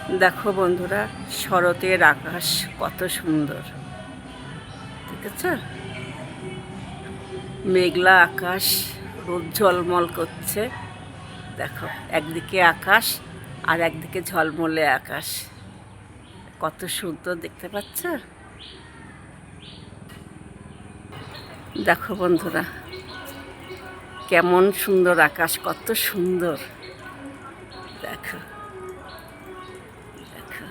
দেখো বন্ধুরা, শরতের আকাশ কত সুন্দর, ঠিক আছে? মেঘলা আকাশ, রোদ ঝলমল করছে। দেখো, একদিকে আকাশ আর একদিকে ঝলমলে আকাশ, কত সুন্দর দেখতে পাচ্ছ? দেখো বন্ধুরা, কেমন সুন্দর আকাশ, কত সুন্দর। দেখো দেখো,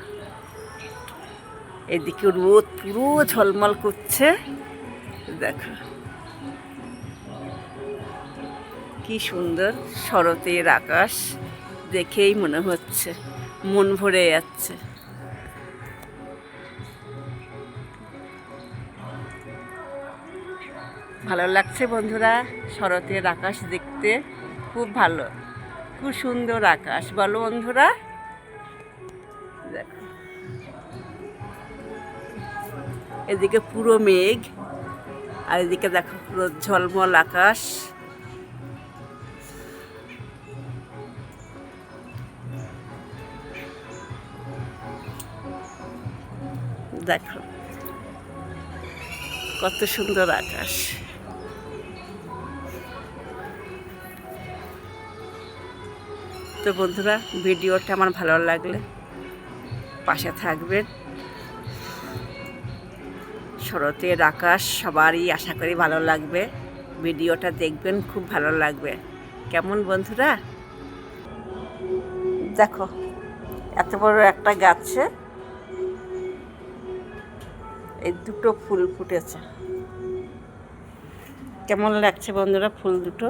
এদিকে রোদ পুরো ঝলমল করছে। দেখো কি সুন্দর শরতের আকাশ, দেখেই মনে হচ্ছে মন ভরে যাচ্ছে। ভালো লাগছে বন্ধুরা, শরতের আকাশ দেখতে খুব ভালো, খুব সুন্দর আকাশ, বলো বন্ধুরা? দেখো, এদিকে পুরো মেঘ আর এদিকে দেখো পুরো ঝলমল আকাশ। দেখো কত সুন্দর আকাশ। তো বন্ধুরা, ভিডিওটা আমার ভালো লাগলে পাশে থাকবেন। শরতের আকাশ সবারই আশা করি ভালো লাগবে, ভিডিওটা দেখবেন, খুব ভালো লাগবে। কেমন বন্ধুরা? দেখো, এত বড় একটা গাছে এই দুটো ফুল ফুটেছে। কেমন লাগছে বন্ধুরা ফুল দুটো?